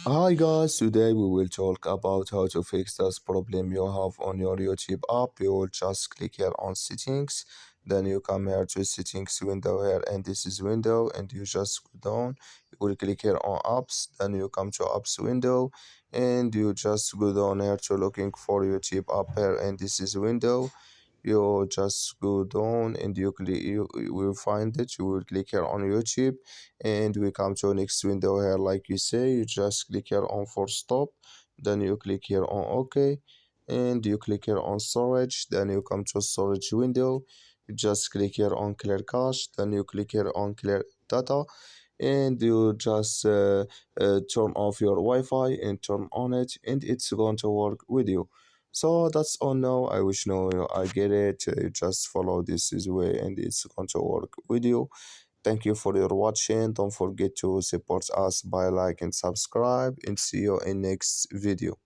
Hi guys, today we will talk about how to fix this problem you have on your YouTube app. You will just click here on settings, then you come here to settings window here and this is window and you just go down. You will click here on apps, then you come to apps window and you just go down here to looking for YouTube app here and this is window. You just go down and you will find it. You will click here on YouTube and we come to next window here. Like you say, you just click here on for stop, then you click here on OK, and you click here on storage, then you come to storage window. You just click here on clear cache, then you click here on clear data, and you just turn off your Wi-Fi and turn on it, and it's going to work with you. So that's all now. I wish now I get it. You just follow this way, and it's going to work with you. Thank you for your watching. Don't forget to support us by like and subscribe, and see you in next video.